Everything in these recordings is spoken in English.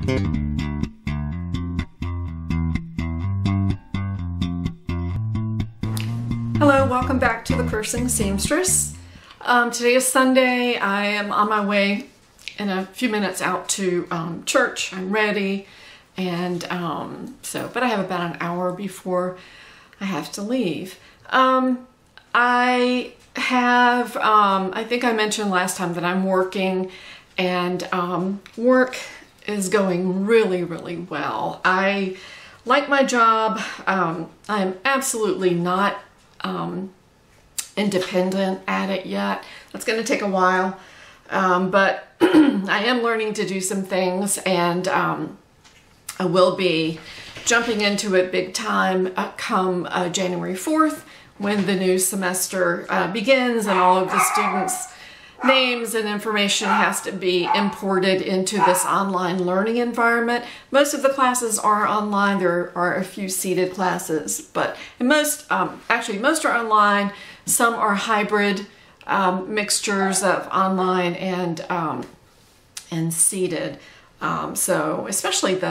Hello, welcome back to the Cursing Seamstress. Today is Sunday. I am on my way in a few minutes out to church. I'm ready, and but I have about an hour before I have to leave. I think I mentioned last time that I'm working, and work is going really, really well. I like my job. I'm absolutely not independent at it yet. That's going to take a while, but I am learning to do some things, and I will be jumping into it big time come January 4th, when the new semester begins, and all of the students' names and information has to be imported into this online learning environment. Most of the classes are online. There are a few seated classes, but actually most are online. Some are hybrid mixtures of online and seated. So especially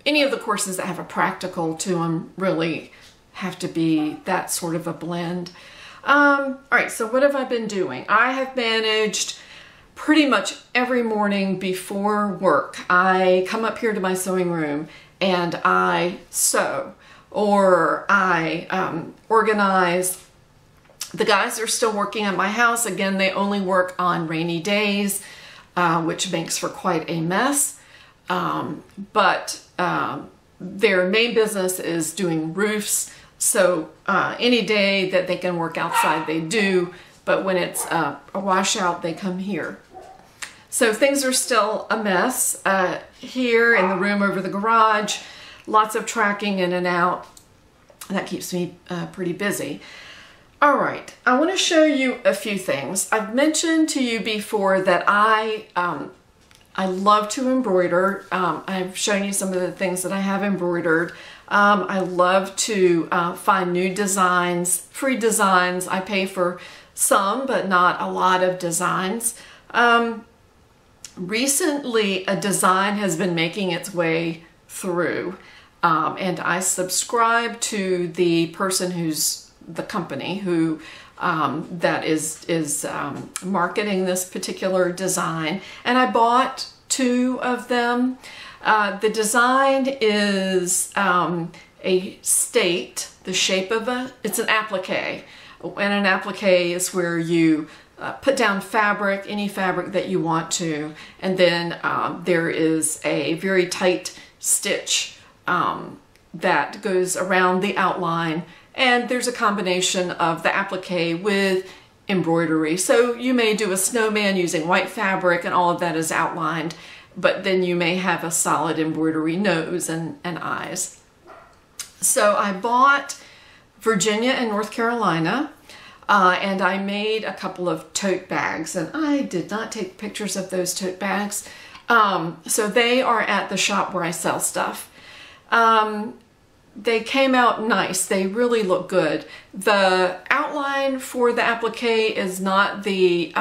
any of the courses that have a practical to them really have to be that sort of a blend. All right, so what have I been doing? I have managed pretty much every morning before work. I come up here to my sewing room and I sew, or I organize. The guys are still working at my house. Again, they only work on rainy days, which makes for quite a mess. But their main business is doing roofs. So any day that they can work outside, they do. But when it's a washout, they come here. So things are still a mess here in the room over the garage. Lots of tracking in and out. That keeps me pretty busy. All right, I want to show you a few things. I've mentioned to you before that I love to embroider. I've shown you some of the things that I have embroidered. I love to find new designs, free designs. I pay for some, but not a lot of designs. Recently, a design has been making its way through, and I subscribe to the person the company who that is marketing this particular design, and I bought 2 of them. The design is a state, the shape of it's an applique, and an applique is where you put down fabric, any fabric that you want to, and then there is a very tight stitch that goes around the outline, and there's a combination of the applique with embroidery. So you may do a snowman using white fabric and all of that is outlined, but then you may have a solid embroidery nose and eyes. So I bought Virginia and North Carolina, and I made a couple of tote bags, and I did not take pictures of those tote bags. So they are at the shop where I sell stuff. They came out nice. They really look good. The outline for the applique is not the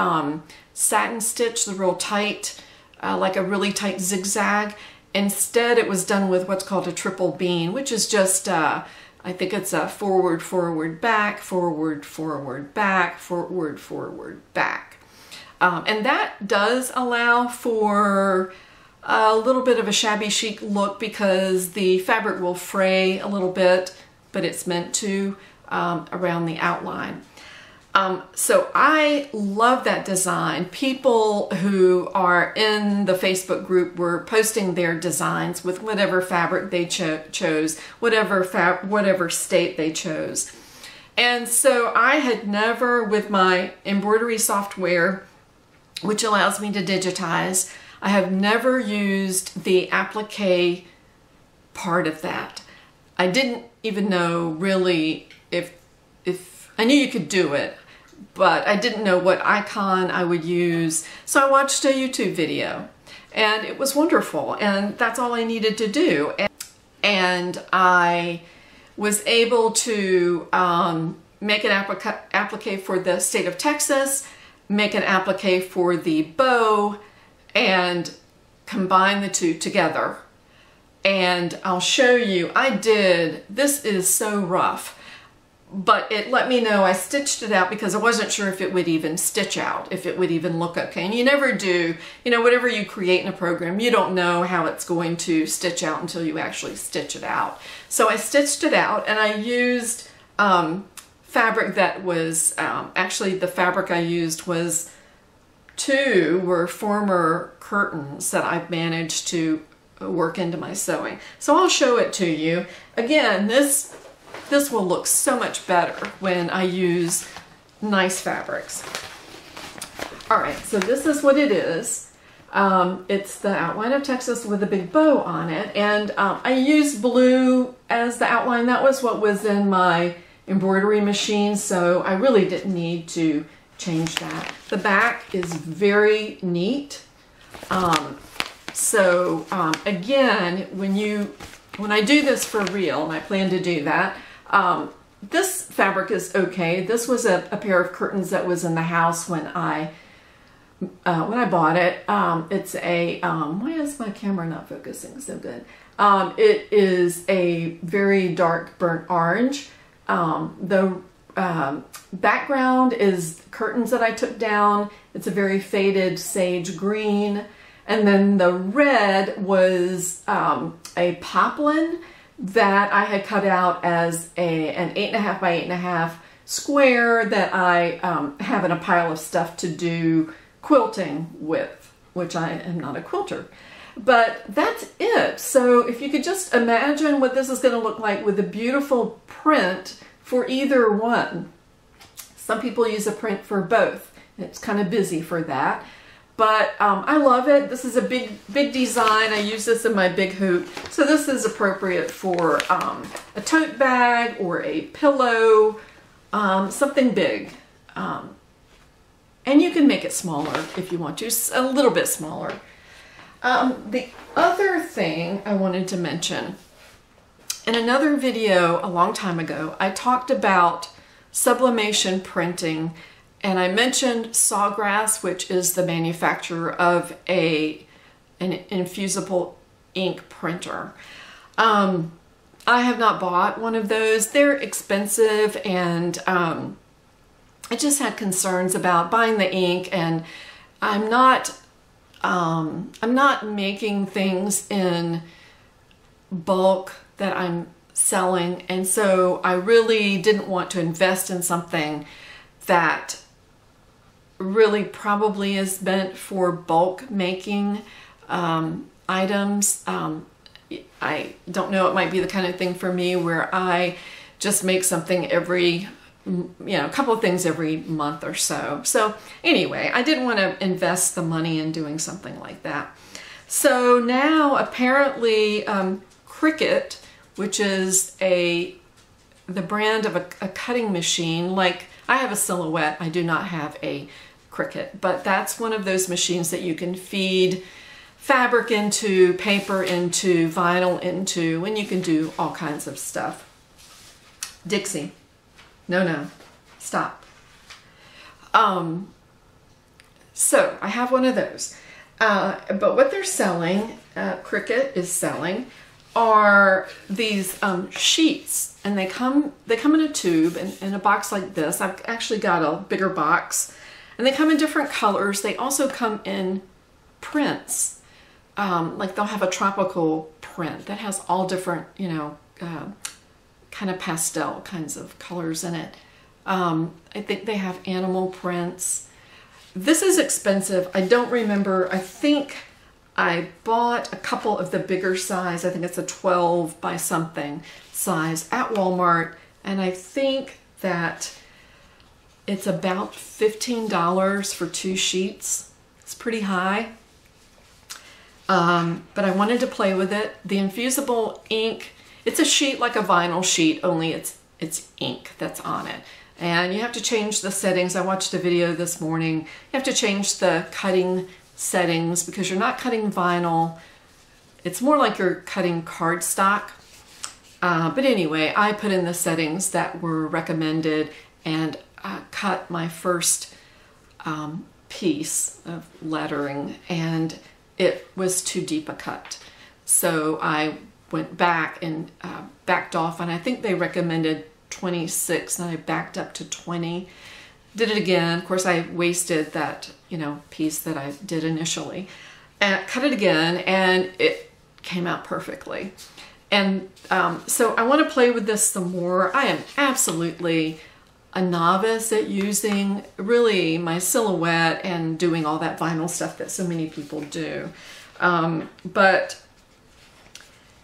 satin stitch, the real tight, like a really tight zigzag. Instead, it was done with what's called a triple bean, which is just, I think it's a forward, forward, back, forward, forward, back, forward, forward, back. And that does allow for a little bit of a shabby chic look because the fabric will fray a little bit, but it's meant to around the outline. So I love that design. People who are in the Facebook group were posting their designs with whatever fabric they chose, whatever state they chose. And so I had never, with my embroidery software, which allows me to digitize, I have never used the applique part of that. I didn't even know really if I knew you could do it, but I didn't know what icon I would use. So I watched a YouTube video, and it was wonderful, and that's all I needed to do. And I was able to make an applique for the state of Texas, make an applique for the bow, and combine the two together, and I'll show you. This is so rough, but it let me know. I stitched it out because I wasn't sure if it would even stitch out, if it would even look okay. And you never do, you know, whatever you create in a program, you don't know how it's going to stitch out until you actually stitch it out. So I stitched it out, and I used fabric that was, actually the fabric I used were former curtains that I've managed to work into my sewing. So I'll show it to you. Again, this will look so much better when I use nice fabrics. All right, so this is what it is. It's the outline of Texas with a big bow on it, and I used blue as the outline. That was what was in my embroidery machine, so I really didn't need to change that. The back is very neat. Again, when I do this for real, and I plan to do that, this fabric is okay. This was a pair of curtains that was in the house when I bought it. It's a, why is my camera not focusing so good? It is a very dark burnt orange. The background is curtains that I took down. It's a very faded sage green. And then the red was a poplin that I had cut out as an 8.5 by 8.5 square that I have in a pile of stuff to do quilting with, which I am not a quilter. But that's it. So if you could just imagine what this is going to look like with a beautiful print for either one. Some people use a print for both. It's kind of busy for that. But I love it. This is a big design. I use this in my big hoop. So this is appropriate for a tote bag or a pillow, something big. And you can make it smaller if you want to, a little bit smaller. The other thing I wanted to mention, in another video a long time ago, I talked about sublimation printing, and I mentioned Sawgrass, which is the manufacturer of an infusible ink printer. I have not bought one of those. They're expensive, and I just had concerns about buying the ink, and I'm not making things in bulk that I'm selling, and so I really didn't want to invest in something that really probably is meant for bulk making items. I don't know, it might be the kind of thing for me where I just make something every, a couple of things every month or so. So anyway, I didn't want to invest the money in doing something like that. So now apparently Cricut, which is the brand of a cutting machine, like I have a Silhouette, I do not have a Cricut, but that's one of those machines that you can feed fabric into, paper into, vinyl into, and you can do all kinds of stuff. Dixie, no, stop. So I have one of those, but what they're selling, Cricut is selling, are these sheets, and they come in a tube and in a box like this. I've actually got a bigger box, and they come in different colors. They also come in prints, like they'll have a tropical print that has all different, kind of pastel kinds of colors in it. I think they have animal prints. This is expensive. I don't remember. I think I bought a couple of the bigger size. I think it's a 12 by something size at Walmart, and I think that it's about $15 for 2 sheets. It's pretty high, but I wanted to play with it. The infusible ink, it's a sheet like a vinyl sheet, only it's ink that's on it. And you have to change the settings. I watched a video this morning. You have to change the cutting settings because you're not cutting vinyl. It's more like you're cutting cardstock. But anyway, I put in the settings that were recommended and cut my first piece of lettering, and it was too deep a cut. So I went back and backed off, and I think they recommended 26 and I backed up to 20. Did it again. Of course, I wasted that, you know, piece that I did initially, and cut it again, and it came out perfectly. And so I want to play with this some more. I am absolutely a novice at using really my silhouette and doing all that vinyl stuff that so many people do. But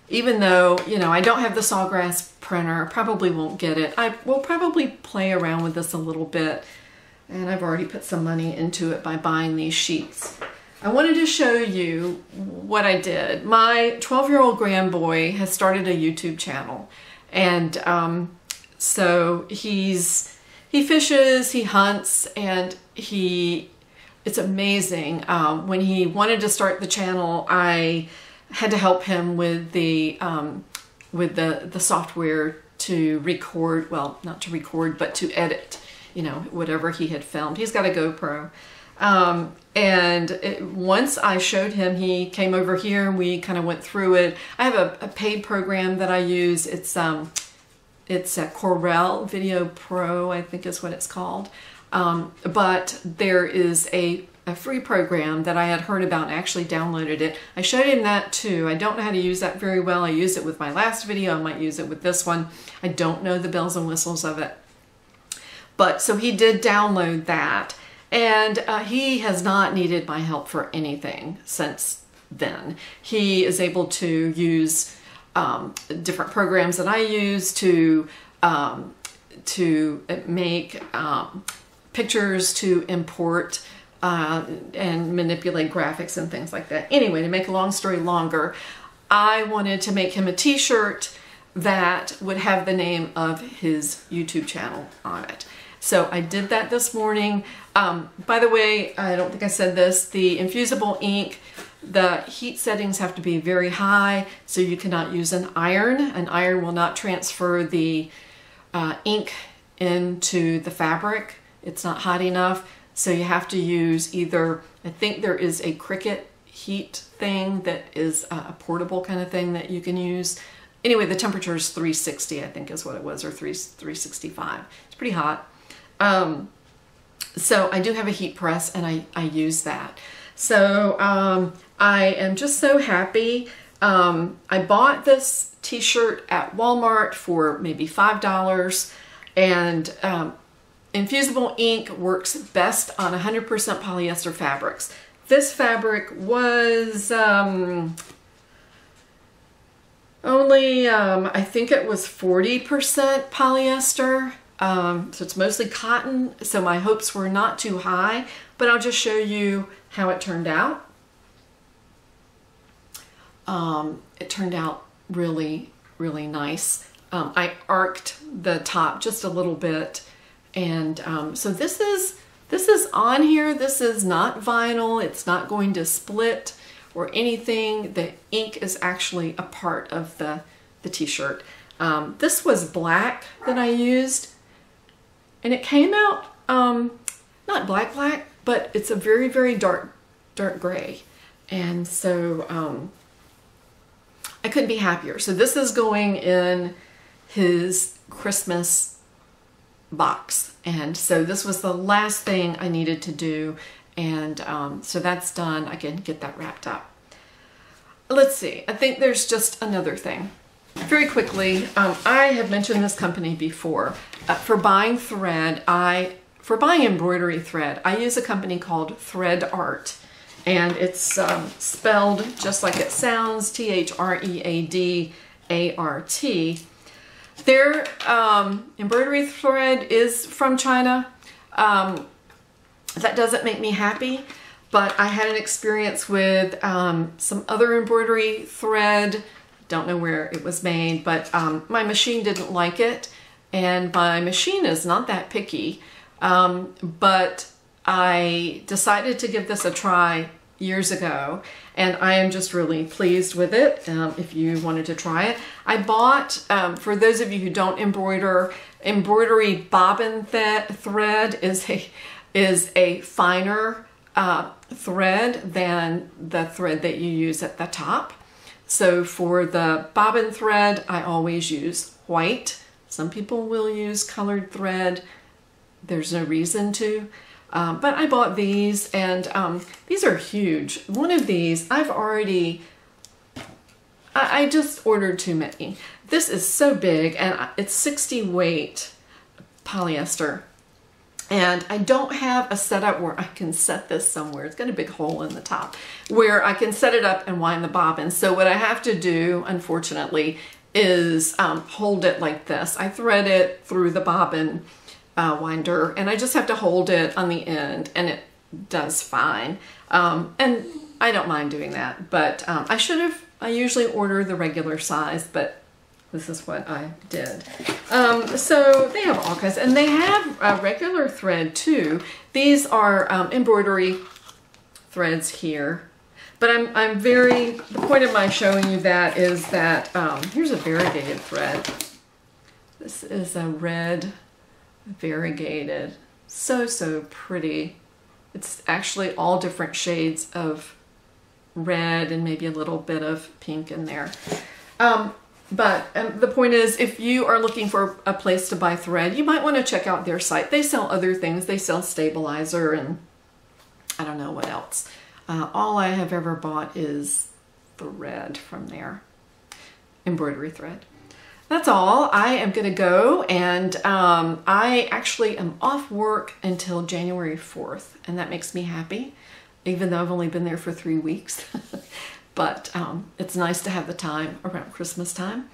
even though, you know, I don't have the Sawgrass printer, probably won't get it. I will probably play around with this a little bit, and I've already put some money into it by buying these sheets. I wanted to show you what I did. My 12-year-old grandboy has started a YouTube channel, and so he fishes, he hunts, and it's amazing. When he wanted to start the channel, I had to help him with the software to record, well, not to record, but to edit, you know, whatever he had filmed. He's got a GoPro. Once I showed him, he came over here and we kind of went through it. I have a paid program that I use. It's a Corel Video Pro, I think is what it's called. But there is a free program that I had heard about and actually downloaded it. I showed him that too. I don't know how to use that very well. I used it with my last video. I might use it with this one. I don't know the bells and whistles of it. But so he did download that, and he has not needed my help for anything since then. He is able to use different programs that I use to make pictures, to import and manipulate graphics and things like that. Anyway, to make a long story longer, I wanted to make him a t-shirt that would have the name of his YouTube channel on it. So I did that this morning. By the way, I don't think I said this, the infusible ink, the heat settings have to be very high, so you cannot use an iron. An iron will not transfer the ink into the fabric. It's not hot enough. So you have to use either, I think there is a Cricut heat thing that is a portable kind of thing that you can use. Anyway, the temperature is 360, I think is what it was, or 365. It's pretty hot. So I do have a heat press, and I use that. So I am just so happy. I bought this t-shirt at Walmart for maybe $5, and infusible ink works best on 100% polyester fabrics. This fabric was only, I think it was 40% polyester. So it's mostly cotton, so my hopes were not too high, but I'll just show you how it turned out. It turned out really, really nice. I arced the top just a little bit, and so this is on here. This is not vinyl. It's not going to split or anything. The ink is actually a part of the t-shirt. This was black that I used, and it came out not black, but it's a very, very dark gray. And so I couldn't be happier. So this is going in his Christmas box. And so this was the last thing I needed to do. And so that's done. I can get that wrapped up. Let's see. I think there's just another thing. Very quickly, I have mentioned this company before. For buying thread, for buying embroidery thread, I use a company called Thread Art, and it's spelled just like it sounds, T-H-R-E-A-D-A-R-T. Their embroidery thread is from China. That doesn't make me happy, but I had an experience with some other embroidery thread. Don't know where it was made, but my machine didn't like it, and my machine is not that picky, but I decided to give this a try years ago, and I am just really pleased with it. If you wanted to try it, I bought, for those of you who don't embroider, embroidery bobbin thread is a finer thread than the thread that you use at the top. So for the bobbin thread, I always use white. Some people will use colored thread. There's no reason to. But I bought these, and these are huge. One of these, I just ordered too many. This is so big, and it's 60 weight polyester. And I don't have a setup where I can set this somewhere. It's got a big hole in the top where I can set it up and wind the bobbin. So what I have to do, unfortunately, is hold it like this. I thread it through the bobbin winder, and I just have to hold it on the end, and it does fine. And I don't mind doing that, but I usually order the regular size, but this is what I did. So they have all kinds, and they have a regular thread too. These are embroidery threads here, but the point of my showing you that is that, here's a variegated thread. This is a red variegated, so pretty. It's actually all different shades of red and maybe a little bit of pink in there. But the point is, if you are looking for a place to buy thread, you might want to check out their site. They sell other things. They sell stabilizer and I don't know what else. All I have ever bought is thread from there, embroidery thread. That's all. I am going to go, and I actually am off work until January 4th, and that makes me happy, even though I've only been there for 3 weeks. But it's nice to have the time around Christmas time.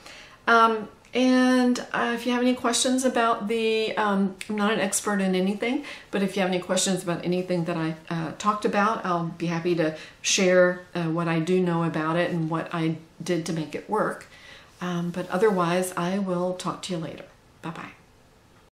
And if you have any questions about I'm not an expert in anything, but if you have any questions about anything that I talked about, I'll be happy to share what I do know about it and what I did to make it work. But otherwise, I will talk to you later. Bye-bye.